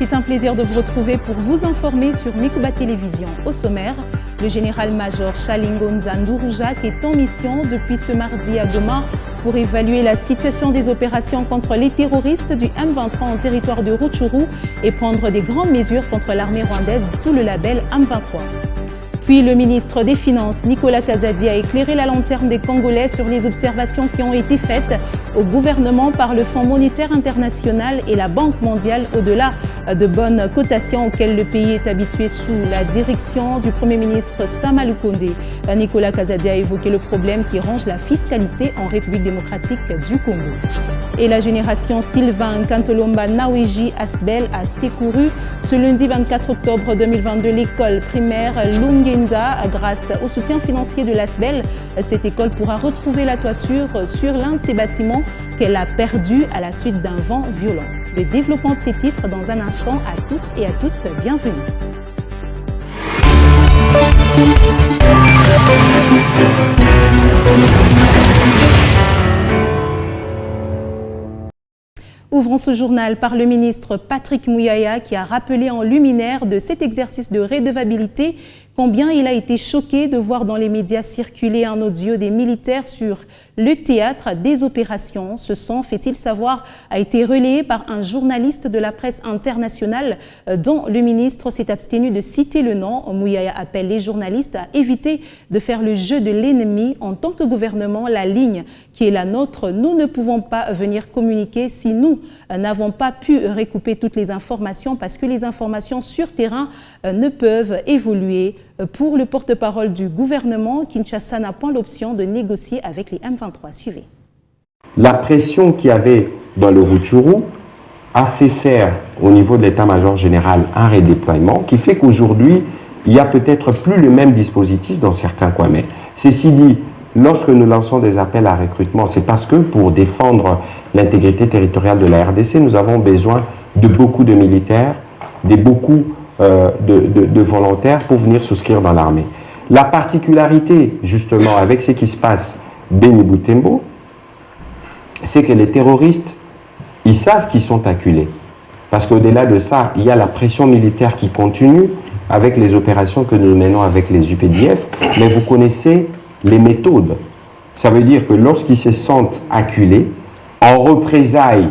c'est un plaisir de vous retrouver pour vous informer sur Mikuba Télévision. Au sommaire, le général-major Chalingonza Ndouroujak est en mission depuis ce mardi à Goma pour évaluer la situation des opérations contre les terroristes du M23 en territoire de Rutshuru et prendre des grandes mesures contre l'armée rwandaise sous le label M23. Puis le ministre des Finances, Nicolas Kazadi, a éclairé la lanterne des Congolais sur les observations qui ont été faites au gouvernement par le Fonds monétaire international et la Banque mondiale au-delà de bonnes cotations auxquelles le pays est habitué sous la direction du Premier ministre Sama Lukonde. Nicolas Kazadi a évoqué le problème qui ronge la fiscalité en République démocratique du Congo. Et la génération Sylvain Kantolomba Naweji Asbel a secouru ce lundi 24 octobre 2022 l'école primaire Lungenda grâce au soutien financier de l'Asbel. Cette école pourra retrouver la toiture sur l'un de ses bâtiments qu'elle a perdu à la suite d'un vent violent. Le développement de ces titres dans un instant. À tous et à toutes, bienvenue. Ouvrons ce journal par le ministre Patrick Mouyaya qui a rappelé en luminaire de cet exercice de redevabilité combien il a été choqué de voir dans les médias circuler un audio des militaires sur le théâtre des opérations. Ce son, fait-il savoir, a été relayé par un journaliste de la presse internationale dont le ministre s'est abstenu de citer le nom. Mouyaya appelle les journalistes à éviter de faire le jeu de l'ennemi. En tant que gouvernement, la ligne qui est la nôtre, nous ne pouvons pas venir communiquer si nous n'avons pas pu recouper toutes les informations parce que les informations sur terrain ne peuvent évoluer. Pour le porte-parole du gouvernement, Kinshasa n'a point l'option de négocier avec les M23. Suivez. La pression qu'il y avait dans le Rutshuru a fait faire au niveau de l'état-major général un redéploiement qui fait qu'aujourd'hui, il n'y a peut-être plus le même dispositif dans certains coins. Mais ceci dit, lorsque nous lançons des appels à recrutement, c'est parce que pour défendre l'intégrité territoriale de la RDC, nous avons besoin de beaucoup de militaires, de beaucoup de volontaires pour venir souscrire dans l'armée. La particularité, justement, avec ce qui se passe Beni Butembo, c'est que les terroristes, ils savent qu'ils sont acculés. Parce qu'au-delà de ça, il y a la pression militaire qui continue avec les opérations que nous menons avec les UPDF, mais vous connaissez les méthodes. Ça veut dire que lorsqu'ils se sentent acculés, en représailles,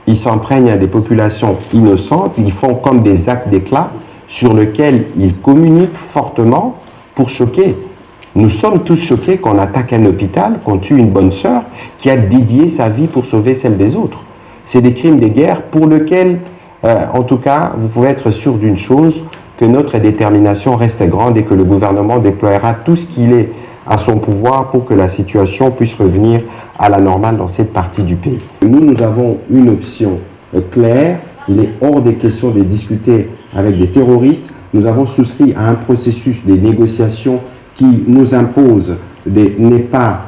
ils s'imprègnent à des populations innocentes, ils font comme des actes d'éclat sur lesquels ils communiquent fortement pour choquer. Nous sommes tous choqués qu'on attaque un hôpital, qu'on tue une bonne sœur qui a dédié sa vie pour sauver celle des autres. C'est des crimes de guerre pour lesquels, en tout cas, vous pouvez être sûr d'une chose, que notre détermination reste grande et que le gouvernement déploiera tout ce qu'il est à son pouvoir pour que la situation puisse revenir à la normale dans cette partie du pays. Nous avons une option claire. Il est hors des questions de discuter avec des terroristes. Nous avons souscrit à un processus de négociation qui nous impose de ne pas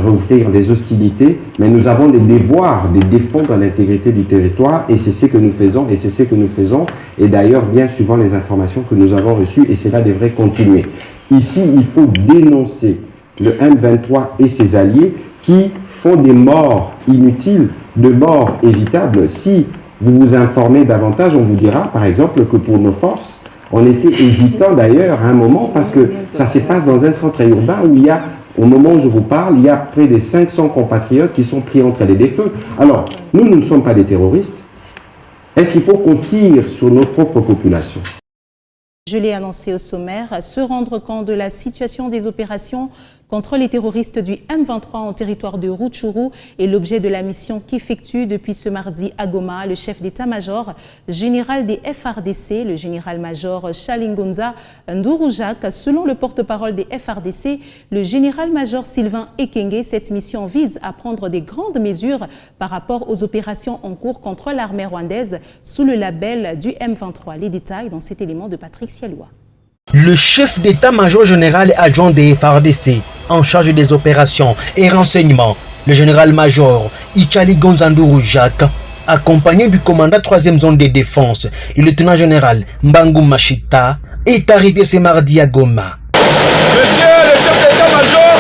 rouvrir des hostilités, mais nous avons le devoir de défendre l'intégrité du territoire et c'est ce que nous faisons et d'ailleurs bien suivant les informations que nous avons reçues et cela devrait continuer. Ici, il faut dénoncer le M23 et ses alliés qui font des morts inutiles, de morts évitables. Si vous vous informez davantage, on vous dira par exemple que pour nos forces, on était hésitant d'ailleurs à un moment parce que ça se passe dans un centre urbain où il y a, au moment où je vous parle, il y a près de 500 compatriotes qui sont pris entre les deux feux. Alors, nous ne sommes pas des terroristes. Est-ce qu'il faut qu'on tire sur nos propres populations ? Je l'ai annoncé au sommaire, se rendre compte de la situation des opérations contre les terroristes du M23 en territoire de Rutshuru est l'objet de la mission qu'effectue depuis ce mardi à Goma le chef d'état-major général des FARDC, le général-major Chalingonza Ndouroujak. Selon le porte-parole des FARDC, le général-major Sylvain Ekenge, cette mission vise à prendre des grandes mesures par rapport aux opérations en cours contre l'armée rwandaise sous le label du M23. Les détails dans cet élément de Patrick Sialoua. Le chef d'état-major général adjoint des FARDC en charge des opérations et renseignements, le général-major Chalingonza Ndouroujak, accompagné du commandant 3e zone de défense, le lieutenant-général Mbangu Machita, est arrivé ce mardi à Goma. Monsieur le chef d'état-major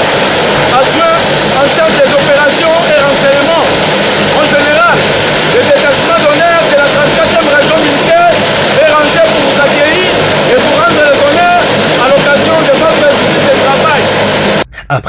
adjoint en charge des opérations et renseignements, en général, le détachement d'honneur de la 34e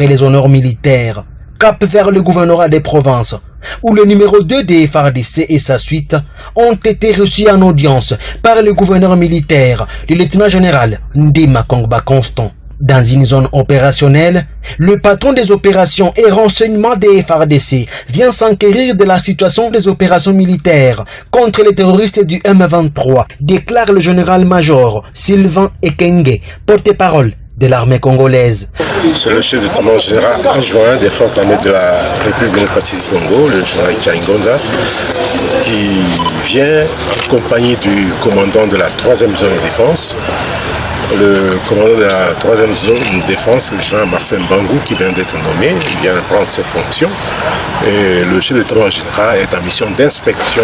après les honneurs militaires. Cap vers le gouvernorat des provinces, où le numéro 2 des FARDC et sa suite ont été reçus en audience par le gouverneur militaire, le lieutenant-général Ndima Kongba Constant. Dans une zone opérationnelle, le patron des opérations et renseignements des FARDC vient s'enquérir de la situation des opérations militaires contre les terroristes du M23, déclare le général-major Sylvain Ekenge, porte-parole de l'armée congolaise. C'est le chef d'état-major général adjoint des forces armées de la République démocratique du Congo, le général Chalingonza, qui vient en compagnie du commandant de la 3e zone de défense. Le commandant de la 3e zone de défense, le général Marcel Bangou, qui vient d'être nommé, il vient de prendre ses fonctions. Et le chef d'état-major général est en mission d'inspection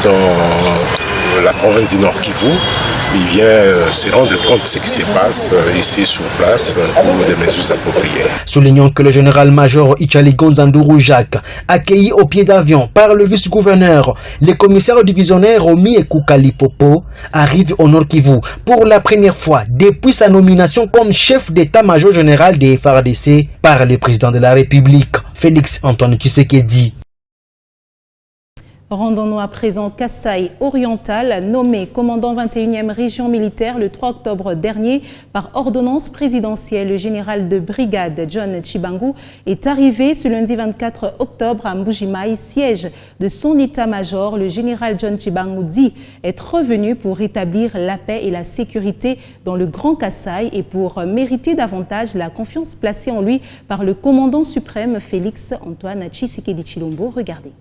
dans la province du Nord Kivu. Il vient se rendre compte de ce qui se passe ici sur place pour des mesures appropriées. Soulignons que le général-major Ichaligonza Nduru Jacques, accueilli au pied d'avion par le vice-gouverneur, le commissaire divisionnaire Omi Ekoukali Popo, arrive au Nord Kivu pour la première fois depuis sa nomination comme chef d'état-major général des FARDC par le président de la République, Félix Antoine Tshisekedi. Rendons-nous à présent Kasaï oriental, nommé commandant 21e région militaire le 3 octobre dernier par ordonnance présidentielle. Le général de brigade John Chibangu est arrivé ce lundi 24 octobre à Mbujimaï, siège de son état-major. Le général John Chibangu dit être revenu pour rétablir la paix et la sécurité dans le Grand Kasaï et pour mériter davantage la confiance placée en lui par le commandant suprême Félix Antoine Tshisekedi Tshilombo. Regardez.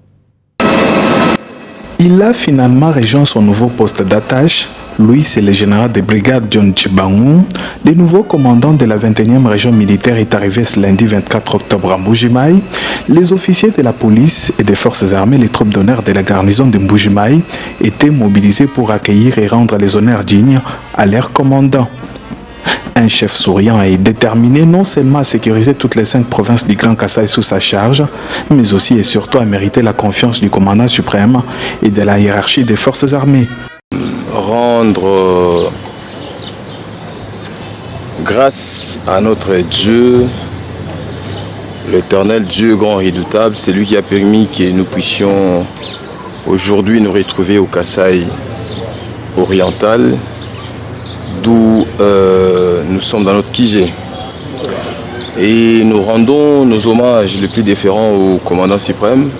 Il a finalement rejoint son nouveau poste d'attache. Lui, c'est le général de brigade John Chibangu. Le nouveau commandant de la 21e région militaire est arrivé ce lundi 24 octobre à Mbujimaï. Les officiers de la police et des forces armées, les troupes d'honneur de la garnison de Mbujimaï, étaient mobilisés pour accueillir et rendre les honneurs dignes à leur commandant. Un chef souriant et déterminé non seulement à sécuriser toutes les 5 provinces du Grand Kasaï sous sa charge, mais aussi et surtout à mériter la confiance du commandant suprême et de la hiérarchie des forces armées. Rendre grâce à notre Dieu, l'éternel Dieu grand et redoutable, c'est lui qui a permis que nous puissions aujourd'hui nous retrouver au Kasaï oriental, d'où nous sommes dans notre Kijé. Et nous rendons nos hommages les plus déférents au commandant suprême,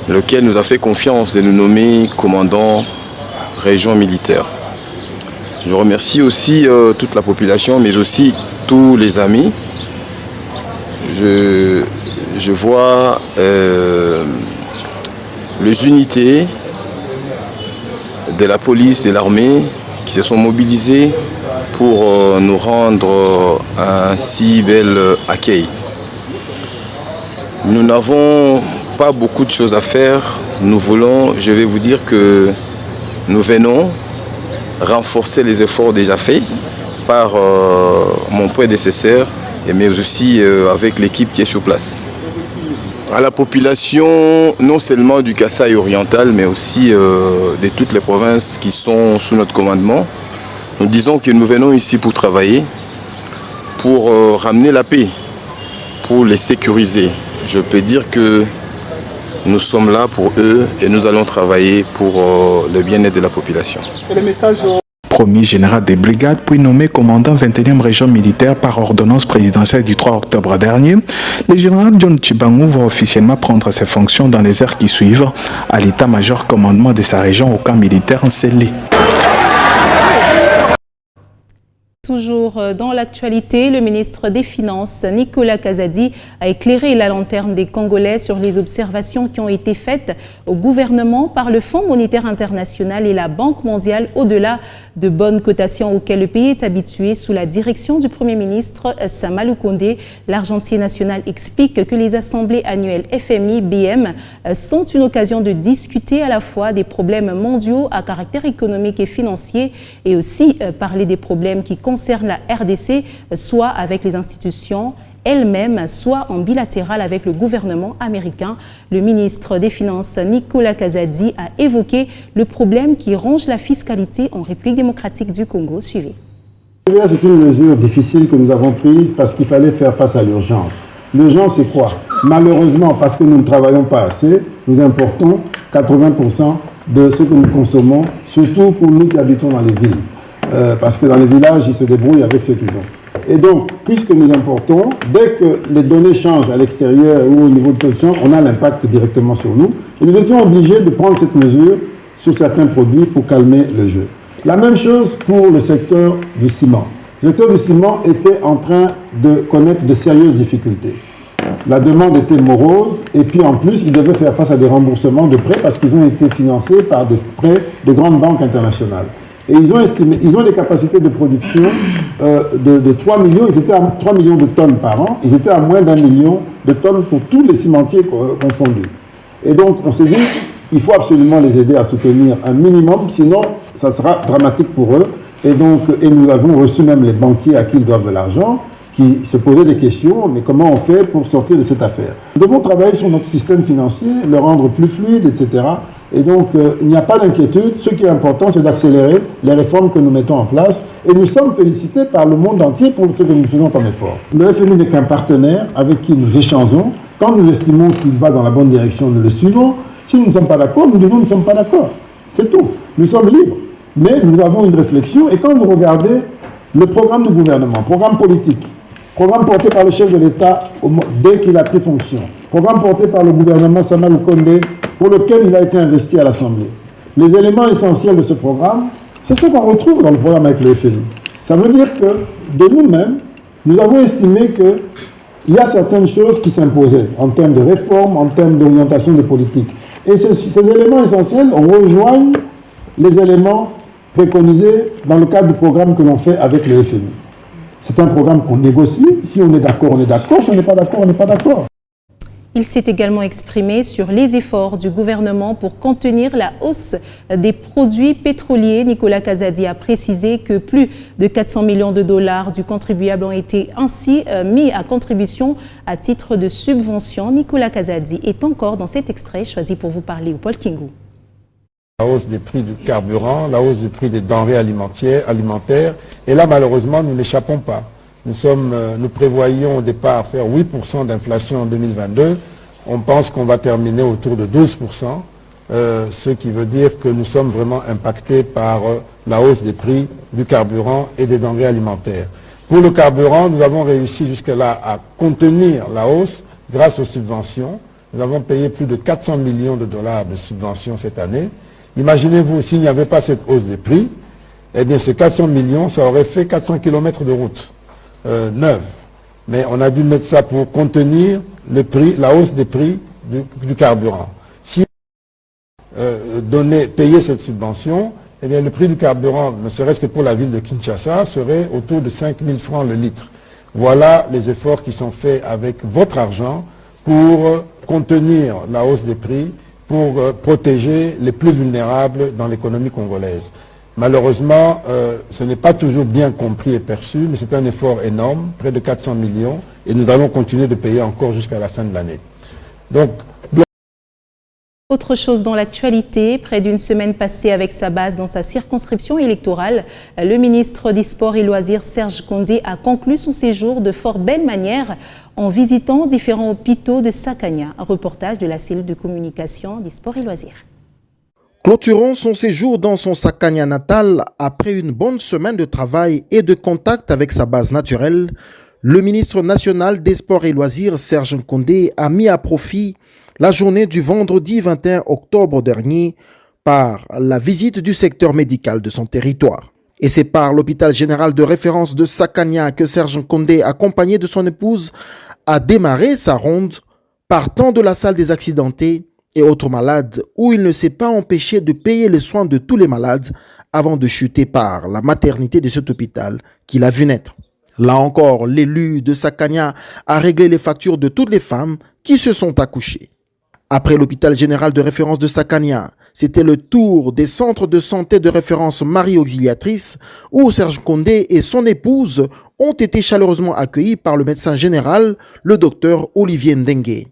lequel nous a fait confiance de nous nommer commandant région militaire. Je remercie aussi toute la population, mais aussi tous les amis. Je vois les unités de la police, de l'armée, qui se sont mobilisés pour nous rendre un si bel accueil. Nous n'avons pas beaucoup de choses à faire. Nous voulons, je vais vous dire que nous venons renforcer les efforts déjà faits par mon prédécesseur, mais aussi avec l'équipe qui est sur place. À la population, non seulement du Kasaï oriental, mais aussi de toutes les provinces qui sont sous notre commandement, nous disons que nous venons ici pour travailler, pour ramener la paix, pour les sécuriser. Je peux dire que nous sommes là pour eux et nous allons travailler pour le bien-être de la population. Et le message Premier général des brigades, puis nommé commandant 21e région militaire par ordonnance présidentielle du 3 octobre dernier, le général John Chibangu va officiellement prendre ses fonctions dans les heures qui suivent à l'état-major commandement de sa région au camp militaire Nsele. Toujours dans l'actualité, le ministre des Finances, Nicolas Kazadi, a éclairé la lanterne des Congolais sur les observations qui ont été faites au gouvernement par le Fonds monétaire international et la Banque mondiale au-delà de bonnes cotations auxquelles le pays est habitué sous la direction du Premier ministre Sama Lukonde. L'Argentier national explique que les assemblées annuelles FMI, BM sont une occasion de discuter à la fois des problèmes mondiaux à caractère économique et financier et aussi parler des problèmes qui concernent la RDC, soit avec les institutions elles-mêmes, soit en bilatéral avec le gouvernement américain. Le ministre des Finances, Nicolas Kazadi, a évoqué le problème qui ronge la fiscalité en République démocratique du Congo. Suivez. C'est une mesure difficile que nous avons prise parce qu'il fallait faire face à l'urgence. L'urgence, c'est quoi? Malheureusement, parce que nous ne travaillons pas assez, nous importons 80% de ce que nous consommons, surtout pour nous qui habitons dans les villes. Parce que dans les villages, ils se débrouillent avec ce qu'ils ont. Et donc, puisque nous importons, dès que les données changent à l'extérieur ou au niveau de production, on a l'impact directement sur nous. Et nous étions obligés de prendre cette mesure sur certains produits pour calmer le jeu. La même chose pour le secteur du ciment. Le secteur du ciment était en train de connaître de sérieuses difficultés. La demande était morose et puis en plus, ils devaient faire face à des remboursements de prêts parce qu'ils ont été financés par des prêts de grandes banques internationales. Et ils ont des capacités de production de 3 millions, ils étaient à 3 millions de tonnes par an, ils étaient à moins d'1 million de tonnes pour tous les cimentiers confondus. Et donc, on s'est dit, il faut absolument les aider à soutenir un minimum, sinon ça sera dramatique pour eux. Et donc, nous avons reçu même les banquiers à qui ils doivent de l'argent, qui se posaient des questions, mais comment on fait pour sortir de cette affaire? Nous devons travailler sur notre système financier, le rendre plus fluide, etc. Et donc, il n'y a pas d'inquiétude. Ce qui est important, c'est d'accélérer les réformes que nous mettons en place. Et nous sommes félicités par le monde entier pour ce que nous faisons comme effort. Le FMI n'est qu'un partenaire avec qui nous échangeons. Quand nous estimons qu'il va dans la bonne direction, nous le suivons. Si nous ne sommes pas d'accord, nous disons nous ne sommes pas d'accord. C'est tout. Nous sommes libres. Mais nous avons une réflexion. Et quand vous regardez le programme du gouvernement, programme politique, programme porté par le chef de l'État dès qu'il a pris fonction, programme porté par le gouvernement Samuel Condé, pour lequel il a été investi à l'Assemblée. Les éléments essentiels de ce programme, c'est ce qu'on retrouve dans le programme avec le FMI. Ça veut dire que, de nous-mêmes, nous avons estimé qu'il y a certaines choses qui s'imposaient en termes de réforme, en termes d'orientation de politique. Et ces éléments essentiels rejoignent les éléments préconisés dans le cadre du programme que l'on fait avec le FMI. C'est un programme qu'on négocie. Si on est d'accord, on est d'accord. Si on n'est pas d'accord, on n'est pas d'accord. Il s'est également exprimé sur les efforts du gouvernement pour contenir la hausse des produits pétroliers. Nicolas Kazadi a précisé que plus de 400 millions de dollars du contribuable ont été ainsi mis à contribution à titre de subvention. Nicolas Kazadi est encore dans cet extrait choisi pour vous parler au Paul Kingou. La hausse des prix du carburant, la hausse du prix des denrées alimentaires. Et là, malheureusement, nous n'échappons pas. Nous prévoyons au départ faire 8% d'inflation en 2022. On pense qu'on va terminer autour de 12%, ce qui veut dire que nous sommes vraiment impactés par la hausse des prix du carburant et des denrées alimentaires. Pour le carburant, nous avons réussi jusque-là à contenir la hausse grâce aux subventions. Nous avons payé plus de 400 millions de dollars de subventions cette année. Imaginez-vous, s'il n'y avait pas cette hausse des prix, eh bien ces 400 millions, ça aurait fait 400 km de route neuve. Mais on a dû mettre ça pour contenir le prix, la hausse des prix du carburant. Si payer cette subvention, eh bien le prix du carburant, ne serait-ce que pour la ville de Kinshasa, serait autour de 5 000 francs le litre. Voilà les efforts qui sont faits avec votre argent pour contenir la hausse des prix, pour protéger les plus vulnérables dans l'économie congolaise. Malheureusement, ce n'est pas toujours bien compris et perçu, mais c'est un effort énorme, près de 400 millions, et nous allons continuer de payer encore jusqu'à la fin de l'année. Donc, autre chose dans l'actualité, près d'une semaine passée avec sa base dans sa circonscription électorale, le ministre des Sports et Loisirs, Serge Condé, a conclu son séjour de fort belle manière en visitant différents hôpitaux de Sakania. Un reportage de la cellule de communication des Sports et Loisirs. Clôturons son séjour dans son Sakania natal après une bonne semaine de travail et de contact avec sa base naturelle. Le ministre national des Sports et Loisirs, Serge Condé, a mis à profit la journée du vendredi 21 octobre dernier par la visite du secteur médical de son territoire. Et c'est par l'hôpital général de référence de Sakania que Serge Condé, accompagné de son épouse, a démarré sa ronde partant de la salle des accidentés et autres malades où il ne s'est pas empêché de payer les soins de tous les malades avant de chuter par la maternité de cet hôpital qu'il a vu naître. Là encore, l'élu de Sakania a réglé les factures de toutes les femmes qui se sont accouchées. Après l'hôpital général de référence de Sakania, c'était le tour des centres de santé de référence Marie Auxiliatrice où Serge Condé et son épouse ont été chaleureusement accueillis par le médecin général, le docteur Olivier Ndengue.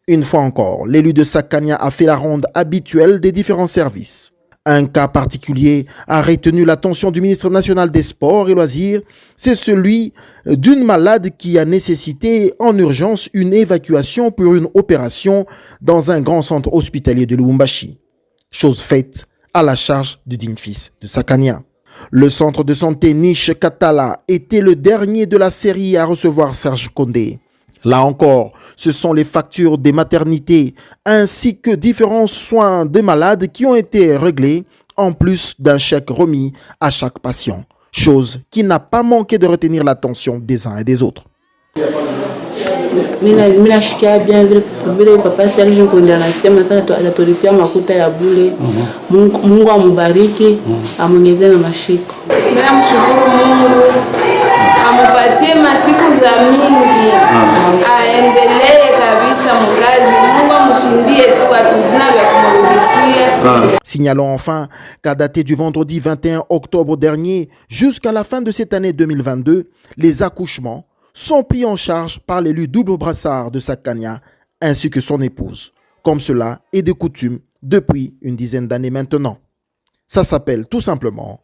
Une fois encore, l'élu de Sakania a fait la ronde habituelle des différents services. Un cas particulier a retenu l'attention du ministre national des Sports et Loisirs, c'est celui d'une malade qui a nécessité en urgence une évacuation pour une opération dans un grand centre hospitalier de Lubumbashi. Chose faite à la charge du digne fils de Sakania. Le centre de santé Niche Katala était le dernier de la série à recevoir Serge Condé. Là encore, ce sont les factures des maternités ainsi que différents soins des malades qui ont été réglés en plus d'un chèque remis à chaque patient, chose qui n'a pas manqué de retenir l'attention des uns et des autres. Mina shikia bien vile papa Serge Nkonde anasema sasa atatolipia makuta ya bure. Mungu amubariki, amuongezee na mashiko. Mina mshukuru Mungu, amupatie masiku za mingi, aendelee kabisa mkazi. Mungu amushindie tu atudina vya kumrudishia. Signalons enfin qu'à dater du vendredi 21 octobre dernier jusqu'à la fin de cette année 2022, les accouchements sont pris en charge par l'élu double brassard de Sakania ainsi que son épouse, comme cela est de coutume depuis une dizaine d'années maintenant. Ça s'appelle tout simplement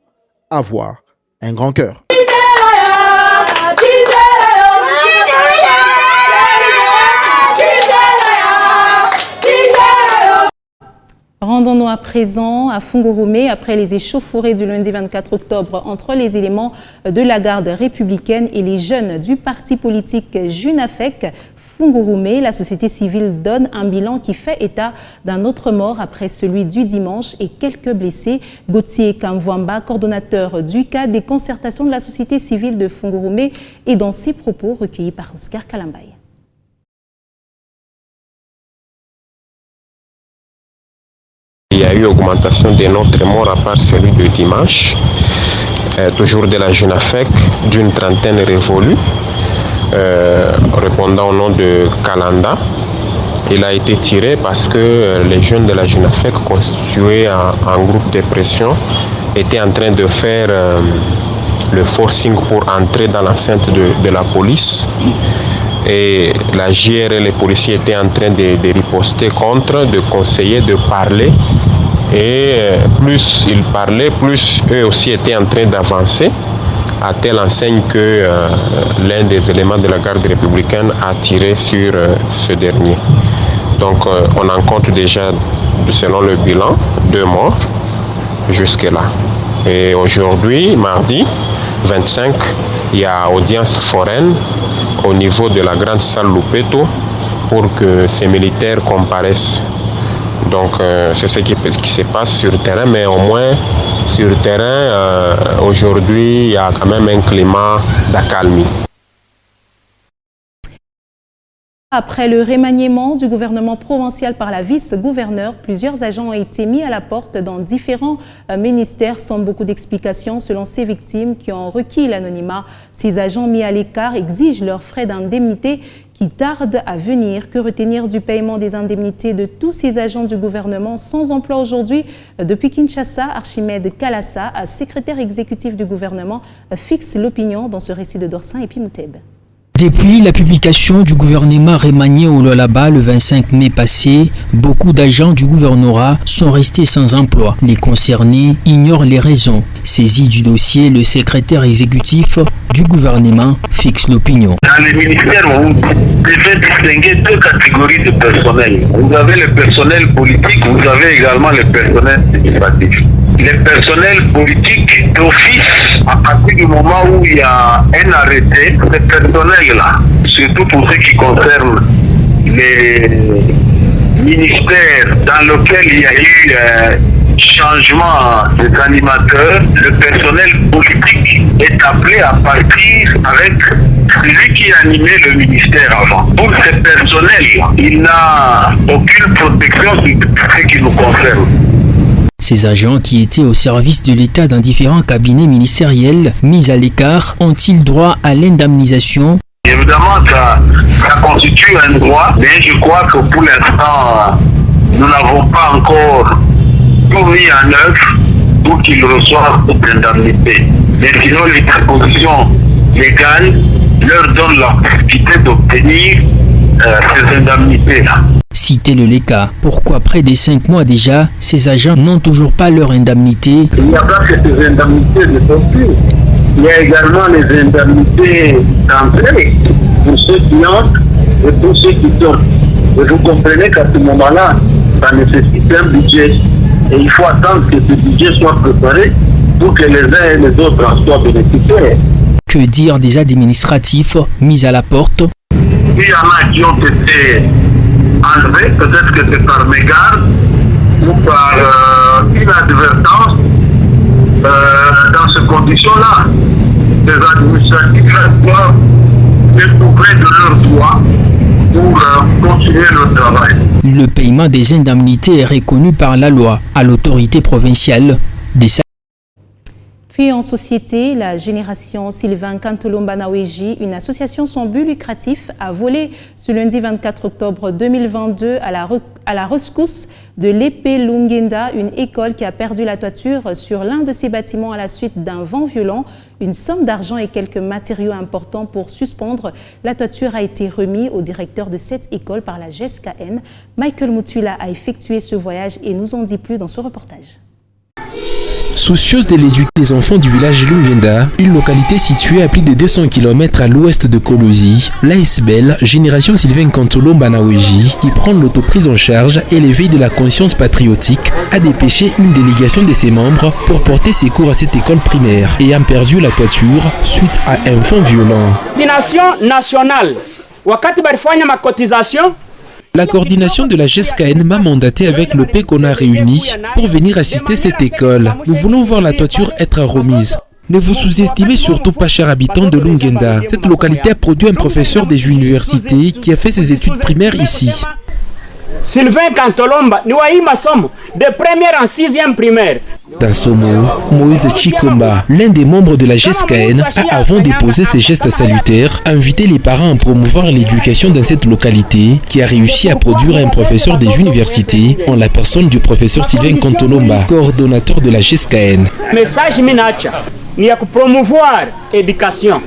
avoir un grand cœur. Rendons-nous à présent à Fungurume après les échauffourées du lundi 24 octobre entre les éléments de la garde républicaine et les jeunes du parti politique Junafec. Fungurume, la société civile donne un bilan qui fait état d'un autre mort après celui du dimanche et quelques blessés. Gauthier Kamvwamba, coordonnateur du cas des concertations de la société civile de Fungurume, est dans ses propos recueillis par Oscar Kalambay. Il y a eu augmentation des notre morts à part celui de dimanche, toujours de la Junafec, d'une trentaine révolue, répondant au nom de Kalanda. Il a été tiré parce que les jeunes de la Junafec, constitués en groupe de pression, étaient en train de faire le forcing pour entrer dans l'enceinte de la police. Et la JR et les policiers étaient en train de riposter contre, de conseiller, de parler. Et plus ils parlaient, plus eux aussi étaient en train d'avancer, à telle enseigne que l'un des éléments de la garde républicaine a tiré sur ce dernier. Donc on en compte déjà, selon le bilan, 2 morts jusque-là. Et aujourd'hui, mardi 25, il y a audience foraine au niveau de la grande salle Lupeto pour que ces militaires comparaissent. Donc c'est ce qui se passe sur le terrain, mais au moins sur le terrain, aujourd'hui, il y a quand même un climat d'accalmie. Après le remaniement du gouvernement provincial par la vice-gouverneure, plusieurs agents ont été mis à la porte dans différents ministères sans beaucoup d'explications selon ces victimes qui ont requis l'anonymat. Ces agents mis à l'écart exigent leurs frais d'indemnité qui tardent à venir. Que retenir du paiement des indemnités de tous ces agents du gouvernement sans emploi aujourd'hui? Depuis Kinshasa, Archimède Kalassa, secrétaire exécutif du gouvernement, fixe l'opinion dans ce récit de Dorsin et Pimouteb. Depuis la publication du gouvernement remanié au Lualaba le 25 mai passé, beaucoup d'agents du gouvernorat sont restés sans emploi. Les concernés ignorent les raisons. Saisi du dossier, le secrétaire exécutif du gouvernement fixe l'opinion. Dans les ministères, vous devez distinguer 2 catégories de personnel. Vous avez le personnel politique, vous avez également le personnel administratif. Les personnels politiques d'office, à partir du moment où il y a un arrêté, ces personnels-là, surtout pour ce qui concerne les ministères dans lesquels il y a eu changement des animateurs, le personnel politique est appelé à partir avec celui qui animait le ministère avant. Pour ces personnels, il n'a aucune protection sur ce qui nous concerne. Ces agents qui étaient au service de l'État dans différents cabinets ministériels mis à l'écart ont-ils droit à l'indemnisation? Évidemment, ça constitue un droit, mais je crois que pour l'instant, nous n'avons pas encore tout mis en œuvre pour qu'ils reçoivent cette indemnité. Mais sinon, les dispositions légales leur donnent la possibilité d'obtenir ces indemnités-là. citer le LECA. Pourquoi près de 5 mois déjà, ces agents n'ont toujours pas leur indemnité? Il n'y a pas que ces indemnités de torture. Il y a également les indemnités d'entrée pour ceux qui entrent et pour ceux qui sortent. Et vous comprenez qu'à ce moment-là, ça nécessite un budget. Et il faut attendre que ce budget soit préparé pour que les uns et les autres en soient bénéficiaires. Que dire des administratifs mis à la porte? Il y en a qui ont été enlevés, peut-être que c'est par mégarde ou par inadvertance. Dans ces conditions-là, les administratifs doivent découvrir de leurs droits pour continuer leur travail. Le paiement des indemnités est reconnu par la loi à l'autorité provinciale des salaires. Puis en société, la génération Sylvain Kantolomba Naweji, une association sans but lucratif, a volé ce lundi 24 octobre 2022 à la rescousse de l'épée Lungenda, une école qui a perdu la toiture sur l'un de ses bâtiments à la suite d'un vent violent. Une somme d'argent et quelques matériaux importants pour suspendre la toiture a été remis au directeur de cette école par la GESCAN. Michael Mutula a effectué ce voyage et nous en dit plus dans ce reportage. Soucieuse de l'éducation des enfants du village Lungenda, une localité située à plus de 200 km à l'ouest de Kolosi, l'ASBEL, génération Sylvain Kantolomba Naweji, qui prend l'autoprise en charge et l'éveil de la conscience patriotique, a dépêché une délégation de ses membres pour porter secours à cette école primaire, ayant perdu la toiture suite à un vent violent. Coordination nationale, wakati barifanya ma cotisation. La coordination de la GESCAN m'a mandaté avec le P qu'on a réuni pour venir assister cette école. Nous voulons voir la toiture être remise. Ne vous sous-estimez surtout pas, chers habitants de Lungenda. Cette localité a produit un professeur des universités qui a fait ses études primaires ici. Sylvain Kantolomba, nous avons masomo de première en 6e primaire. Dans ce mot, Moïse Chikomba, l'un des membres de la GESCAN, a, avant de poser ses gestes salutaires, invité les parents à promouvoir l'éducation dans cette localité qui a réussi à produire un professeur des universités en la personne du professeur Sylvain Kantolomba, coordonnateur de la GESCAN. Message minacha, ni à promouvoir l'éducation.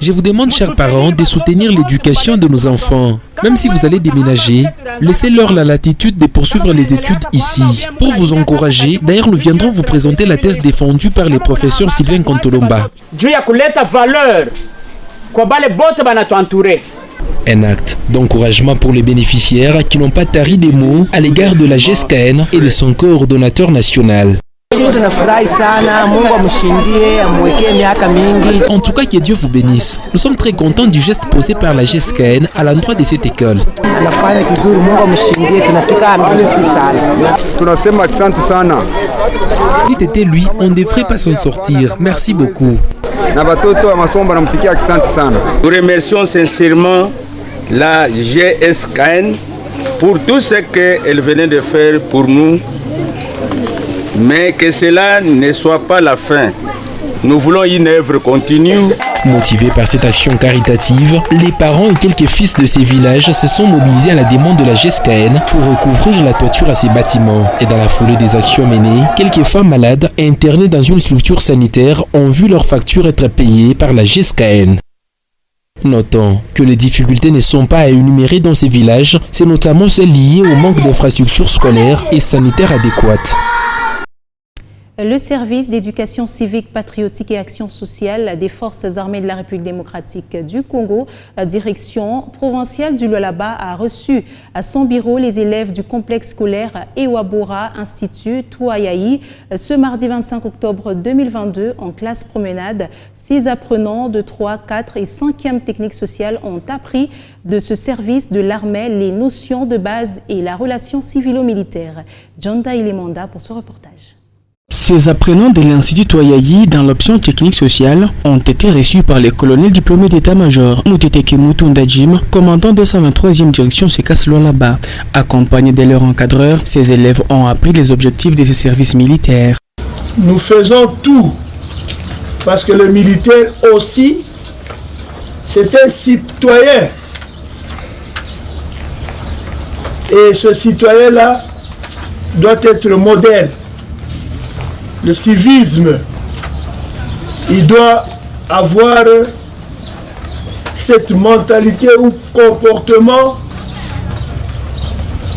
Je vous demande, chers parents, de soutenir l'éducation de nos enfants. Même si vous allez déménager, laissez-leur la latitude de poursuivre les études ici. Pour vous encourager, d'ailleurs, nous viendrons vous présenter la thèse défendue par le professeur Sylvain Kantolomba. Un acte d'encouragement pour les bénéficiaires qui n'ont pas tari des mots à l'égard de la GESCAN et de son coordonnateur national. En tout cas, que Dieu vous bénisse. Nous sommes très contents du geste posé par la GESCAN à l'endroit de cette école. Il était lui, on ne devrait pas s'en sortir. Merci beaucoup. Nous remercions sincèrement la GESCAN pour tout ce qu'elle venait de faire pour nous. Mais que cela ne soit pas la fin. Nous voulons une œuvre continue. Motivés par cette action caritative, les parents et quelques fils de ces villages se sont mobilisés à la demande de la GESCAN pour recouvrir la toiture à ces bâtiments. Et dans la foulée des actions menées, quelques femmes malades internées dans une structure sanitaire ont vu leurs factures être payées par la GESCAN. Notons que les difficultés ne sont pas à énumérer dans ces villages, c'est notamment celles liées au manque d'infrastructures scolaires et sanitaires adéquates. Le service d'éducation civique, patriotique et action sociale des forces armées de la République démocratique du Congo, direction provinciale du Lualaba, a reçu à son bureau les élèves du complexe scolaire Ewabora Institut Touayaï ce mardi 25 octobre 2022 en classe promenade. 6 apprenants de 3, 4 et 5e technique sociale ont appris de ce service de l'armée les notions de base et la relation civilo-militaire. Jonda Ilemanda pour ce reportage. Ces apprenants de l'Institut Touayaï dans l'option technique sociale ont été reçus par les colonels diplômés d'état-major Moutete Mutunda Jim, commandant de 123e direction Sekas Lualaba. Accompagnés de leur encadreur, ces élèves ont appris les objectifs de ce service militaire. Nous faisons tout parce que le militaire aussi, c'est un citoyen. Et ce citoyen-là doit être modèle. Le civisme, il doit avoir cette mentalité ou comportement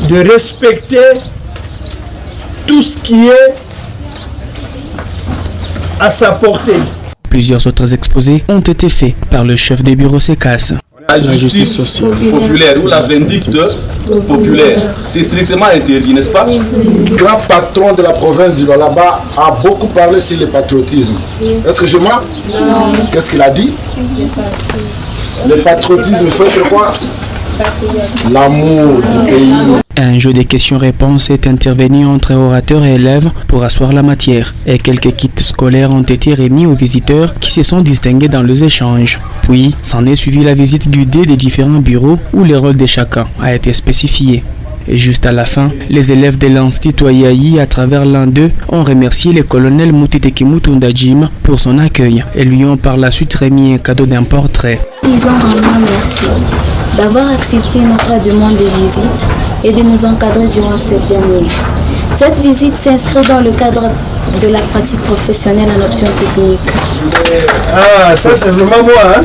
de respecter tout ce qui est à sa portée. Plusieurs autres exposés ont été faits par le chef des bureaux SECAS. La justice populaire ou la vindicte populaire, c'est strictement interdit, n'est-ce pas? Le grand patron de la province du Lualaba a beaucoup parlé sur le patriotisme. Est-ce que je mens? Non. Qu'est-ce qu'il a dit? Le patriotisme, il faut c'est quoi? L'amour du pays. Un jeu de questions-réponses est intervenu entre orateurs et élèves pour asseoir la matière et quelques kits scolaires ont été remis aux visiteurs qui se sont distingués dans les échanges. Puis, s'en est suivi la visite guidée des différents bureaux où le rôle de chacun a été spécifié. Et juste à la fin, les élèves de l'Institut Toyayi, à travers l'un d'eux, ont remercié le colonel Mutiteki Mutunda Jim pour son accueil et lui ont par la suite remis un cadeau d'un portrait. Disons vraiment merci d'avoir accepté notre demande de visite et de nous encadrer durant cette dernière. Cette visite s'inscrit dans le cadre de la pratique professionnelle en option technique. Ah, ça c'est vraiment moi, hein?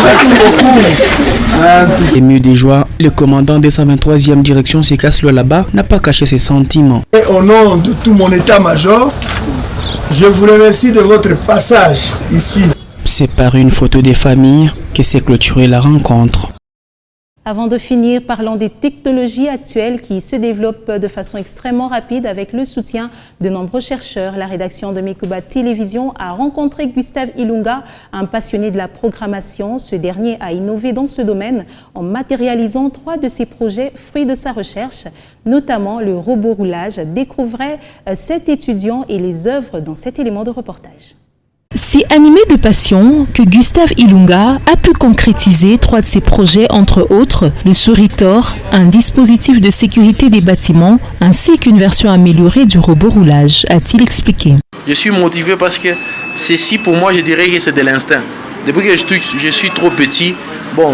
Merci beaucoup. Ému de joie, le commandant de sa 23e direction SECAS Lualaba n'a pas caché ses sentiments. Et au nom de tout mon état-major, je vous remercie de votre passage ici. C'est par une photo des familles que s'est clôturée la rencontre. Avant de finir, parlons des technologies actuelles qui se développent de façon extrêmement rapide avec le soutien de nombreux chercheurs. La rédaction de Mikuba Télévision a rencontré Gustave Ilunga, un passionné de la programmation. Ce dernier a innové dans ce domaine en matérialisant 3 de ses projets fruits de sa recherche, notamment le robot roulage. Découvrez cet étudiant et les œuvres dans cet élément de reportage. C'est animé de passion que Gustave Ilunga a pu concrétiser 3 de ses projets, entre autres le Souritor, un dispositif de sécurité des bâtiments, ainsi qu'une version améliorée du robot roulage, a-t-il expliqué. Je suis motivé parce que ceci, pour moi, je dirais que c'est de l'instinct. Depuis que je suis trop petit,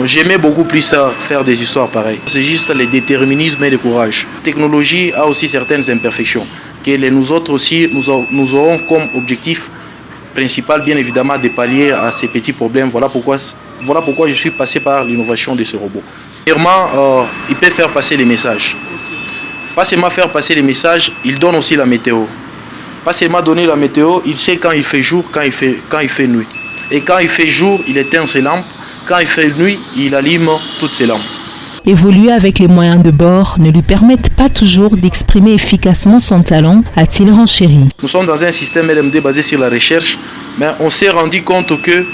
j'aimais beaucoup plus faire des histoires pareilles. C'est juste le déterminisme et le courage. La technologie a aussi certaines imperfections, que nous autres aussi, nous aurons comme objectif principal, bien évidemment, de pallier à ces petits problèmes. Voilà pourquoi je suis passé par l'innovation de ce robot. Premièrement, il peut faire passer les messages. Pas seulement faire passer les messages, il donne aussi la météo. Pas seulement donner la météo, il sait quand il fait jour, quand il fait nuit. Et quand il fait jour, il éteint ses lampes. Quand il fait nuit, il allume toutes ses lampes. Évoluer avec les moyens de bord ne lui permettent pas toujours d'exprimer efficacement son talent, a-t-il renchéri. Nous sommes dans un système LMD basé sur la recherche, mais on s'est rendu compte que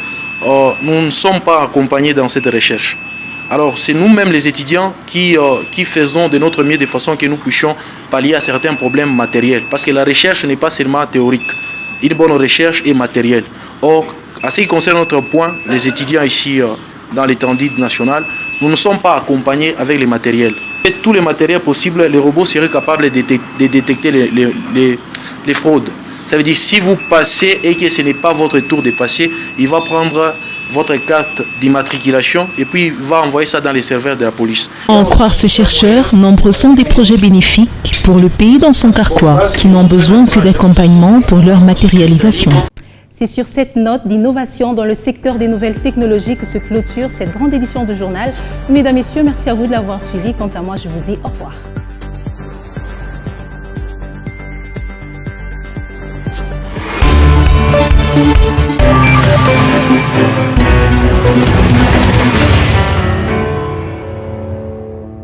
nous ne sommes pas accompagnés dans cette recherche. Alors c'est nous-mêmes les étudiants qui faisons de notre mieux de façon que nous puissions pallier à certains problèmes matériels. Parce que la recherche n'est pas seulement théorique. Une bonne recherche est matérielle. Or, à ce qui concerne notre point, les étudiants ici dans l'étendue nationale, nous ne sommes pas accompagnés avec les matériels. Et tous les matériels possibles, les robots seraient capables de détecter les fraudes. Ça veut dire si vous passez et que ce n'est pas votre tour de passer, il va prendre votre carte d'immatriculation et puis il va envoyer ça dans les serveurs de la police. En croire ce chercheur, nombreux sont des projets bénéfiques pour le pays dans son carquois, qui n'ont besoin que d'accompagnement pour leur matérialisation. C'est sur cette note d'innovation dans le secteur des nouvelles technologies que se clôture cette grande édition du journal. Mesdames, Messieurs, merci à vous de l'avoir suivi. Quant à moi, je vous dis au revoir.